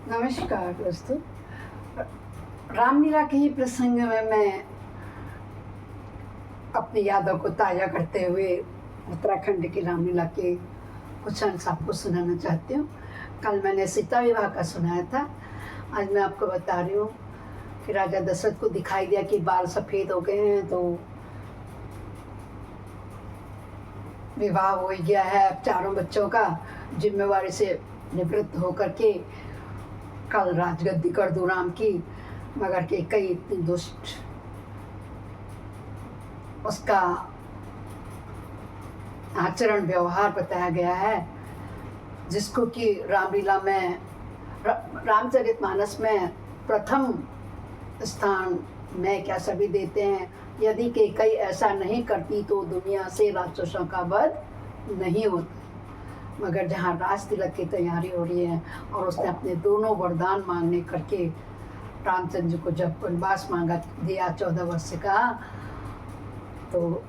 नमस्कार दोस्तों। रामलीला के ही प्रसंग में मैं अपनी यादों को ताज़ा करते हुए उत्तराखंड की रामलीला के कुछ अंश आपको सुनाना चाहती हूँ। कल मैंने सीता विवाह का सुनाया था। आज मैं आपको बता रही हूँ कि राजा दशरथ को दिखाई दिया कि बाल सफ़ेद हो गए हैं, तो विवाह हो गया है। अब चारों बच्चों का जिम्मेवारी से निवृत्त होकर के कल राजगद्दी कर दूं राम की, मगर के कई इतनी दुष्ट, उसका आचरण व्यवहार बताया गया है, जिसको कि रामलीला में रामचरितमानस में प्रथम स्थान मैं क्या सभी देते हैं। यदि के कई ऐसा नहीं करती तो दुनिया से राक्षसों का वध नहीं होता। मगर जहाँ राज तिलक की तैयारी हो रही है और उसने अपने दोनों वरदान मांगने करके रामचंद्र जी को जब वनवास मांगा दिया 14 वर्ष का, तो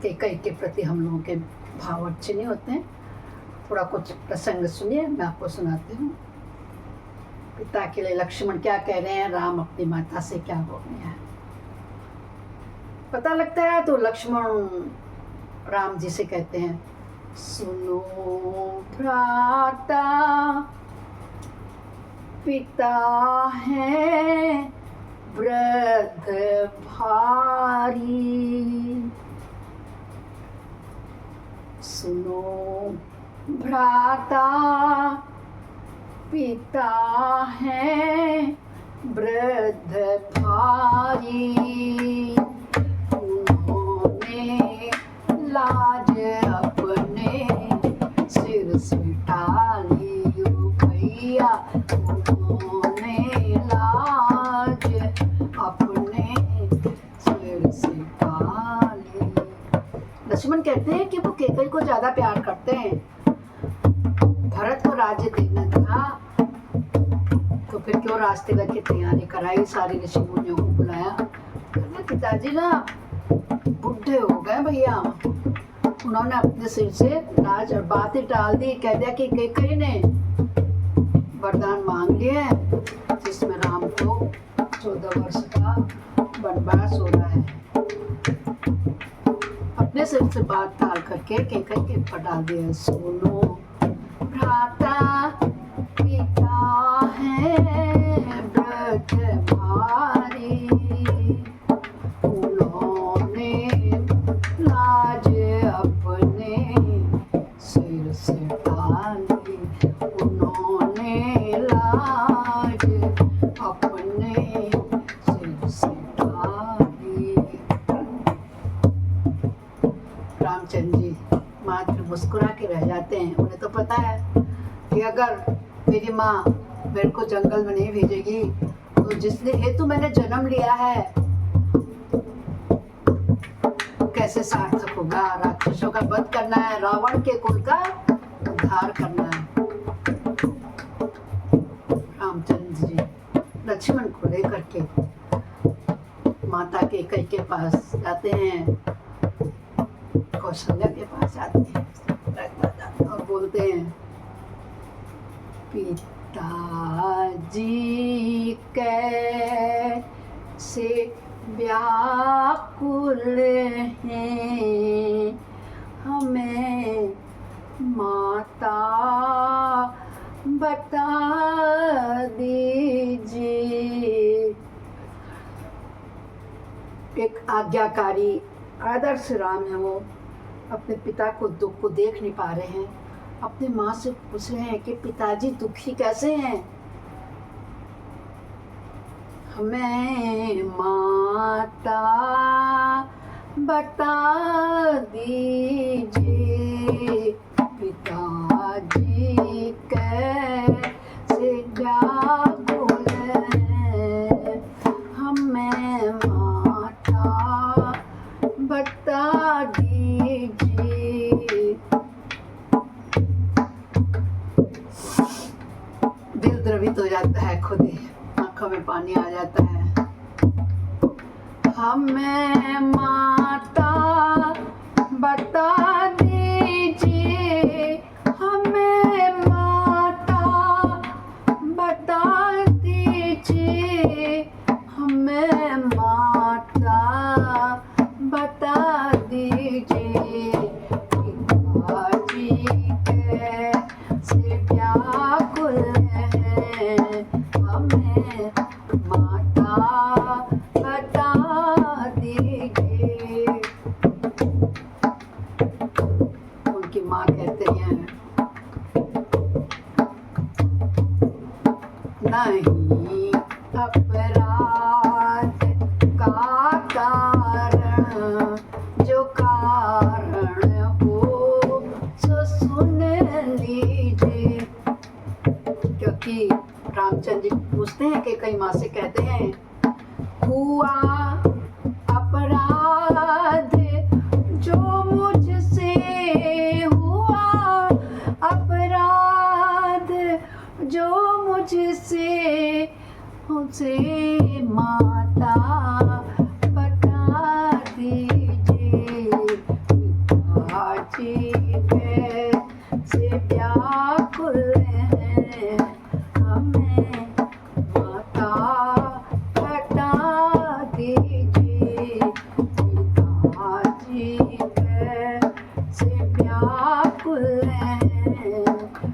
कई के प्रति हम लोगों के भाव अच्छे नहीं होते हैं। थोड़ा कुछ प्रसंग सुनिए, मैं आपको सुनाती हूँ। पिता के लिए लक्ष्मण क्या कह रहे हैं, राम अपनी माता से क्या बोल रहे हैं, पता लगता है। तो लक्ष्मण राम जी से कहते हैं, सुनो भ्राता, पिता है वृद्ध भारी। सुनो भ्राता, पिता है वृद्ध भारी। उन्होंने लाज अपने सिर से टाली भैया, उन्होंने लाज अपने सिर से टाली। लक्ष्मण कहते हैं कि वो केकई को ज्यादा प्यार करते हैं। भरत को राज्य देना था, तो फिर क्यों राज तिलक की तैयारी कराई, सारी ऋषि मुनियों को बुलाया। पिताजी ना बुढ़े हो गए भैया, उन्होंने अपने सिर से राज और बात ही टाल दी। कह दिया कि कैकेयी ने वरदान मांग लिए, जिसमें राम को 14 वर्ष का वनवास हो रहा है। अपने सिर से बात टाल करके कैकेयी के पटा दिया। सुनो भ्राता, पिता है वृद्ध भारी। उन्होंने लाज अपने सिर से टाली, उन्होंने लाज अपने सिर से टाली। रामचंद्र जी मात्र मुस्कुरा के रह जाते हैं। उन्हें तो पता है कि अगर मेरी माँ मेरे को जंगल में नहीं भेजेगी तो जिसने हेतु मैंने जन्म लिया है कैसे सार्थक होगा। राक्षसों का वध करना है, रावण के कुल का उद्धार करना है। रामचंद्र जी लक्ष्मण को लेकर के माता कैकेयी के पास जाते हैं, कौशल्या के पास जाते हैं और बोलते हैं, पिताजी कैसे व्याकुल हैं, हमें माता बता दीजिए। एक आज्ञाकारी आदर्श राम है, वो अपने पिता को दुख को देख नहीं पा रहे हैं। अपनी माँ से पूछ रहे हैं कि पिताजी दुखी कैसे हैं। हमें माता बता दीजिए, पिताजी कैसे व्याकुल हैं, हमें माता बता दीजिए। दिल द्रवित हो जाता है, खुद ही आंखों में पानी आ जाता है। हमें माता बता दीजिए, हमें माता बता व्याकुल हैं, हमें माता बता दीजिए। उनकी माँ कहते हैं नहीं अपराध का कारण, जो कारण हो सो सुन लीजिए। क्योंकि रामचंद्र जी पूछते हैं कि कई माँ से कहते हैं हुआ अपराध जो मुझसे हुआ, अपराध जो मुझसे उसे माता बता दीजिए। पिताजी कैसे व्याकुल हैं, हमें माता बता दीजिए। पिताजी कैसे व्याकुल हैं,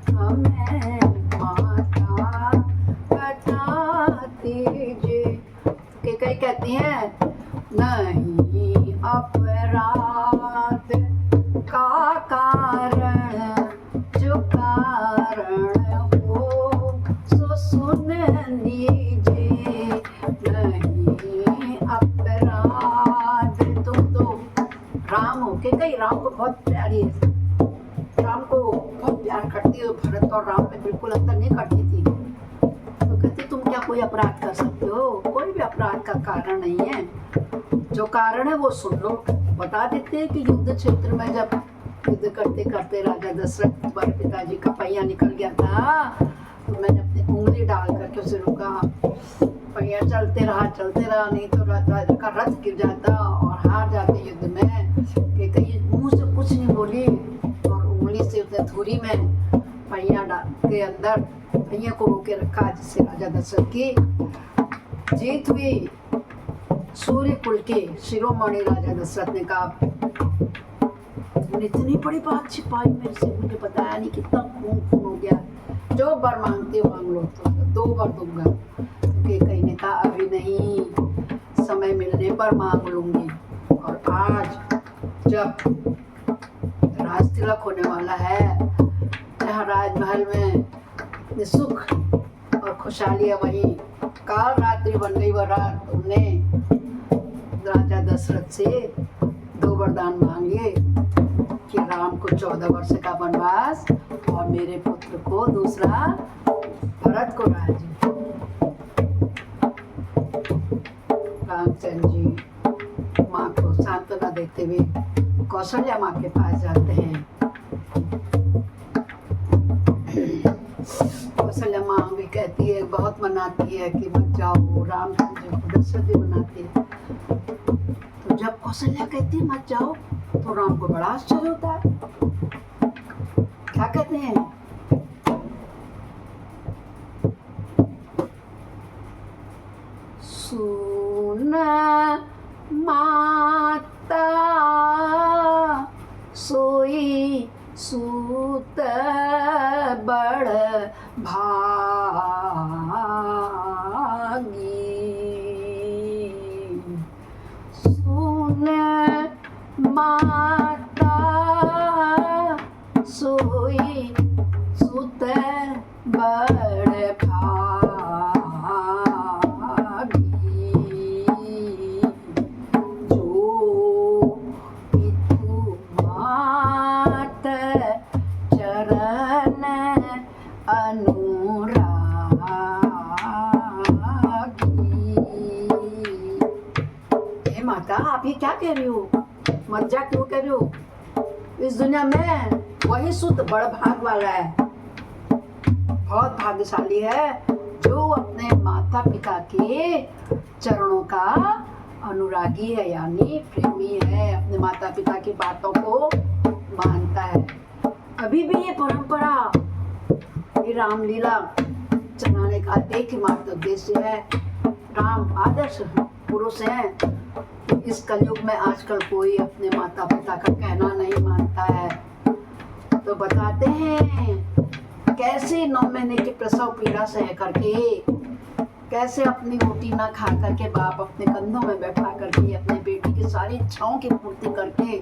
हमें माता बता दीजिए। कई कहती हैं नहीं अपराध का कारण, जो कारण हो सो सुन लीजिए। नहीं अपराध, तुम तो राम हो के कई राम को बहुत प्यारी है, राम को बहुत प्यार करती है। भरत और राम में बिल्कुल अंतर नहीं करती थी। तो कहती तुम क्या कोई अपराध कर सकते हो? कोई भी अपराध का कारण नहीं है, जो कारण है वो सुन लो। बता देते हैं कि युद्ध क्षेत्र में जब युद्ध करते करते राजा दशरथ तुम्हारे पिताजी का पहिया निकल गया था, तो मैंने अपनी उंगली डाल करके उसे रोका। पहिया चलते रहा, नहीं तो राजा का रथ गिर जाता और हार जाते युद्ध में। कि कहीं मुंह से कुछ नहीं बोली और उंगली से उसने धूरी में पहिया डाल के अंदर पहिया को रोके रखा, जिससे राजा दशरथ की जीत हुई। सूर्य कुल के शिरोमणि राजा दशरथ ने कहा इतनी बड़ी बात छिपाई मेरे से, मुझे बताया नहीं, कितना खून हो गया। जो वर मांगते हो मांग लो, तो 2 वर दूंगा। कहीं ने कहा अभी नहीं, समय मिलने पर मांग लूंगी। और आज जब राज तिलक होने वाला है, जहाँ राजमहल में सुख और खुशहाली है, वहीं काल रात्रि बन गई। वह रात उन्होंने राजा दशरथ से 2 वरदान मांगे कि राम को 14 वर्ष का वनवास और मेरे पुत्र को दूसरा भरत को राज्य। रामचंद्र जी माँ को सांत्वना देते हुए कौशल्या माँ के पास जाते हैं। कौशल्या माँ भी कहती है, बहुत मनाती है कि मत जाओ। रामचंद्र जी को दशरथ जी मनाती है। तो जब कौशल्या कहती है मत जाओ, तो राम को बड़ा आश्चर्य होता है। क्या कहते हैं? सुन माता सोई सूत बड़ भागी, सुन माता सोई सूत बड़ भागी, जो पितु मात चरण अनुरागी। हे माता, आप ये क्या कह रही हो? मत जा क्यों कह रही हो? इस दुनिया में वही शुद्ध बड़ भाग वाला है, बहुत भाग्यशाली है, जो अपने माता पिता के चरणों का अनुरागी है, यानी प्रेमी है, अपने माता पिता की बातों को मानता है। अभी भी ये परंपरा, ये रामलीला चलाने का एकमात्र उद्देश्य है। राम आदर्श पुरुष हैं। इस कलयुग में आजकल कोई अपने माता पिता का कहना नहीं मानता है। तो बताते हैं कैसे 9 महीने की प्रसव पीड़ा सह करके, कैसे अपनी रोटी ना खा करके बाप अपने कंधों में बैठा करके अपने बेटी की सारी इच्छाओं की पूर्ति करके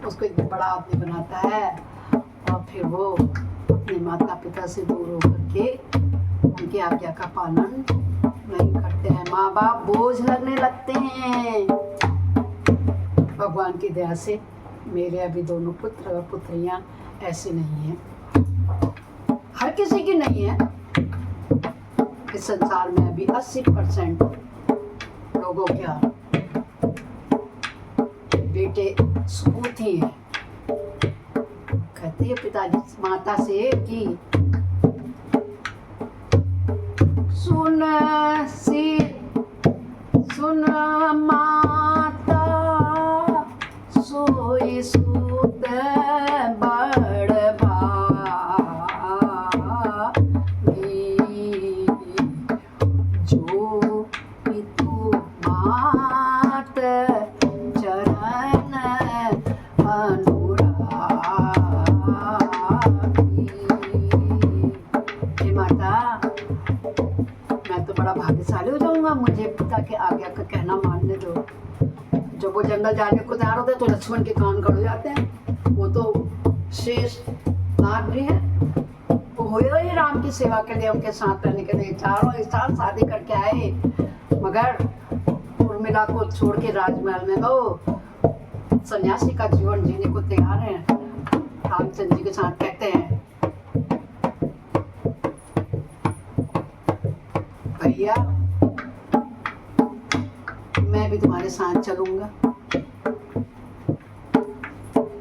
उसको एक बड़ा आदमी बनाता है, और फिर वो अपने माता पिता से दूर होकर के उनकी आज्ञा का पालन नहीं करते हैं। माँ बाप बोझ लगने लगते हैं। भगवान की दया से मेरे अभी दोनों पुत्र और पुत्रियां ऐसे नहीं हैं, हर किसी की नहीं है। इस संसार में अभी 80% लोगों क्या बेटे सपूत ही हैं। कहते हैं पिताजी माता से कि सुन माता सोई सूत बड़ भागी, जो पितु मात चरण अनुरागी। हे माता, मैं तो बड़ा भाग्यशाली हो जाऊंगा, मुझे पिता के आज्ञा का कहना मानने दो। जब वो जंगल जाने को तैयार होते हैं तो लक्ष्मण के कान खड़े हो जाते हैं। वो तो शेष नाग है, वो हो ही राम की सेवा के लिए, उनके साथ रहने के लिए चारों साल शादी करके आए, मगर उर्मिला को छोड़ के राजमहल में वो सन्यासी का जीवन जीने को तैयार है। रामचंद्र जी के साथ कहते हैं, भैया मैं भी तुम्हारे साथ चलूंगा।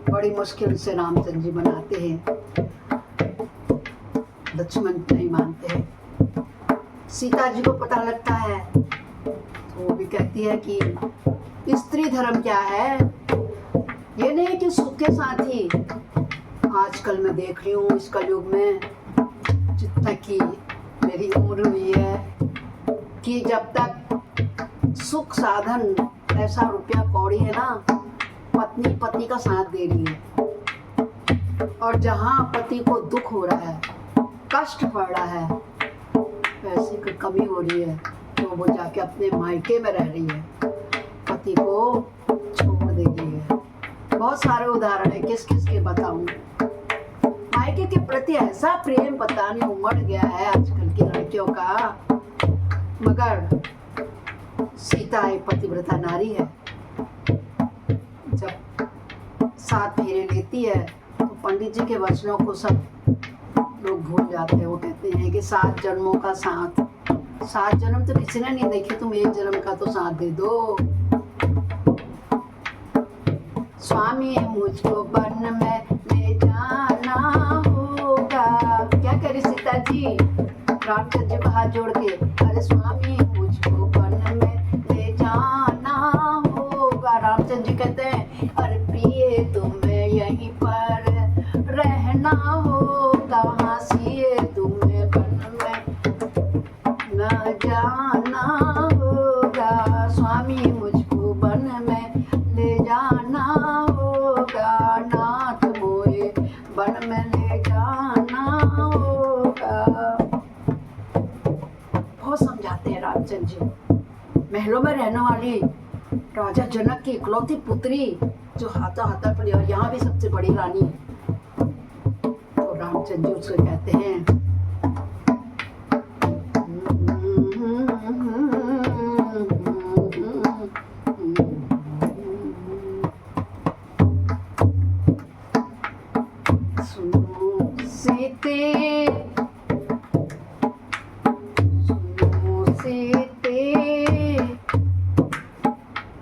बड़ी मुश्किल से रामचंद्र जी मनाते हैं, लक्ष्मण नहीं मानते हैं। सीता जी को पता लगता है तो वो भी कहती है कि स्त्री धर्म क्या है, ये नहीं कि सुख के साथ ही। आजकल मैं देख रही हूँ इस कलयुग में, जितना कि मेरी उम्र हुई है, कि जब तक सुख साधन ऐसा रुपया कौड़ी है ना, पत्नी पति का साथ दे रही है, और जहाँ पति को दुख हो रहा है, कष्ट पड़ रहा है, पैसे की कमी हो रही है, तो वो जाके अपने मायके में रह रही है, पति को छोड़ दे रही है। बहुत सारे उदाहरण है, किस किस के बताऊं। मायके के प्रति ऐसा प्रेम पता नहीं उमड़ गया है आजकल की लड़कियों का, मगर सीता एक पतिव्रता नारी है। जब 7 फेरे लेती है तो पंडित जी के वचनों को सब लोग भूल जाते हैं। वो कहते हैं कि 7 जन्मों का साथ, 7 जन्म तो किसी ने नहीं देखे, तुम 1 जन्म का तो साथ दे दो। स्वामी मुझको वन में ले जाना होगा। क्या करे सीता जी रामचंद्र जी को हाथ जोड़ के, अरे स्वामी मुझको वन में ले जाना होगा। रामचंद्र जी कहते हैं, अरे प्रिय तुम्हें यहीं पर रहना होगा, हासिए तुम्हें वन में न जाना होगा। स्वामी मुझको वन में ले जाना होगा, नाथ मोए वन में ले जाना होगा। बहुत समझाते हैं रामचंद्र जी। महलों में रहने वाली राजा जनक की इकलौती पुत्री जो हाथा हाथा पड़ी, और यहाँ भी सबसे बड़ी रानी है, तो रामचंद्र जी उसको कहते हैं, सुनो सीते, सुनो सीते।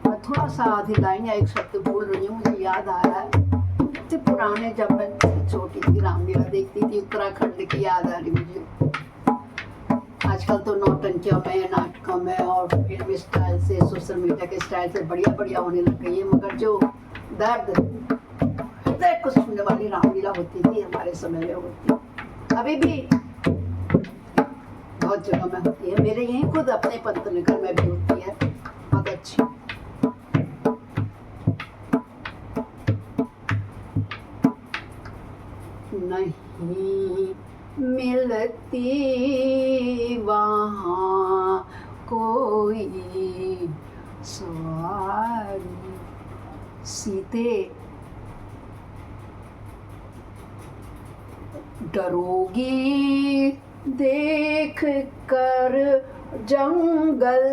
मैं थोड़ा सा आधी लाइन या एक शब्द बोल रही हूँ, मुझे याद आ रहा है। इतने पुराने, जब मैं छोटी थी रामलीला देखती थी, उत्तराखंड की याद आ रही मुझे। आजकल तो नौटंकियों में, नाटकों में और फिल्म स्टाइल से, सोशल मीडिया के स्टाइल से बढ़िया बढ़िया होने लग गई है, मगर जो दर्द हृदय को छूने वाली रामलीला होती थी हमारे समय में होती, अभी भी बहुत जगह में होती है। मेरे यहीं खुद अपने पंतनगर में भी होती है, बहुत अच्छी। नहीं मिलती वहाँ कोई सवारी। सीते डरोगी देख कर जंगल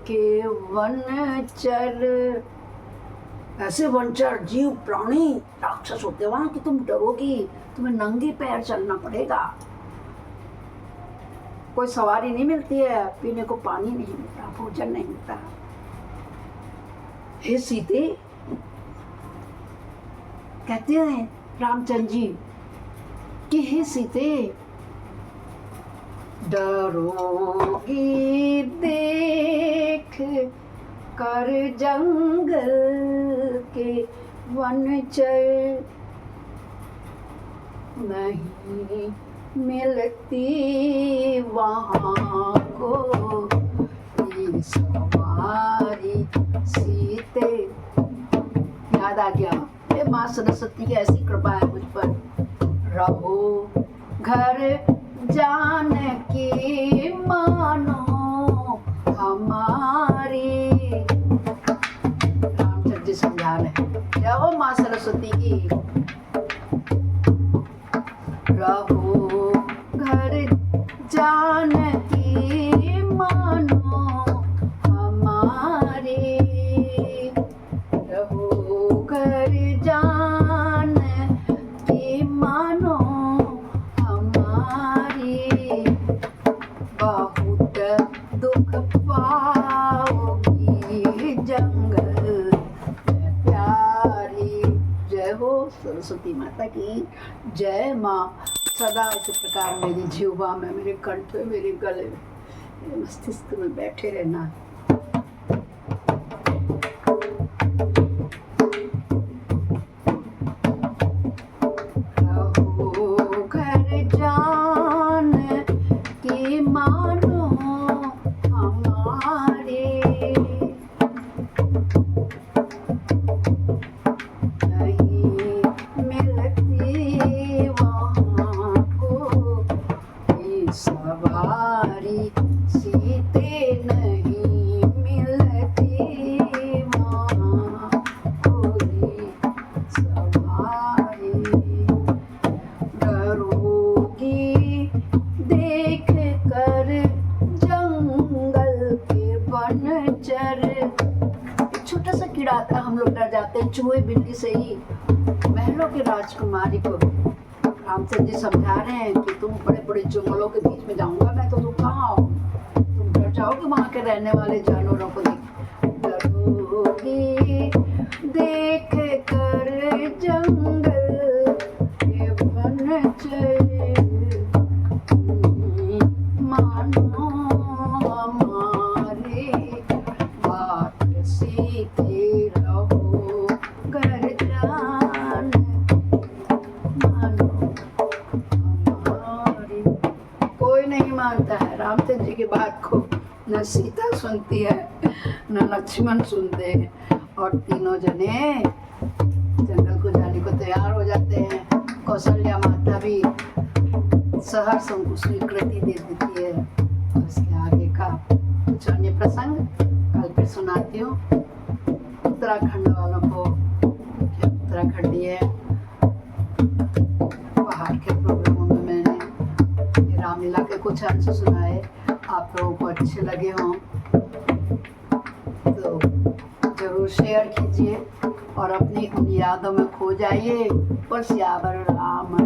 के वनचर। ऐसे वनचर जीव प्राणी राक्षस होते वहां कि तुम डरोगी, तुम्हें नंगे पैर चलना पड़ेगा। कोई सवारी नहीं मिलती है, पीने को पानी नहीं मिलता, भोजन नहीं मिलता। हे सीते, कहते हैं रामचंद्र जी कि हे सीते, डरोगी देख कर जंगल के वनचर। नहीं मिलती वहाँ को सवारी। सीते याद आ गया, ये माँ सरस्वती की ऐसी कृपा है मुझ पर। रहो घर जानकी मानो हमारी। रामचंद्र जी समझा रहे हैं, जय हो माँ सरस्वती की। रहो घर जानकी मानो हमारी। रहो घर जानकी मानो हमारी। बहुत दुख पाओगी जंगल में प्यारी। जय हो सरस्वती माता की जय। माँ सदा इसी प्रकार मेरी जीवा में, मेरे कंठ में, मेरे गले में, मेरे मस्तिष्क में बैठे रहना। रहो घर जान की मानो हमारे। नहीं मिलती वहाँ को सवारी। सीते नहीं मिलती वहाँ कोई सवारी। डरोगी देख कर जंगल के वनचर। एक छोटा सा कीड़ा आता है, हम लोग डर जाते हैं चूहे बिल्ली से ही। महलों की राजकुमारी को रामचंद्र जी समझा रहे हैं कि तुम बड़े बड़े जंगलों के बीच में जाऊंगा मैं तो तुम कहाँ आओ, तुम डर जाओगे वहां के रहने वाले जानवरों को देख। डरोगी देख कर जंगल के वनचर। मानो हमारी बात सीते। रहो घर जान मानो हमारी। कोई नहीं मानता है रामचंद्र जी की बात को। न सीता सुनती है, न लक्ष्मण सुनते हैं, और तीनों जने जंगल को जाने को तैयार हो जाते हैं। कौशल्या माता भी सहर्ष उनको स्वीकृति दे देती है। उसके आगे का कुछ अन्य प्रसंग कल फिर सुनाती हूँ। उत्तराखंड वालों को, उत्तराखंडी है, पहाड़ के प्रोग्रामों में मैंने ये रामलीला के कुछ अंश सुनाए। आप लोगों को अच्छे लगे हों तो जरूर शेयर कीजिए और अपनी उन यादों में खो जाइए। पर सियावर राम।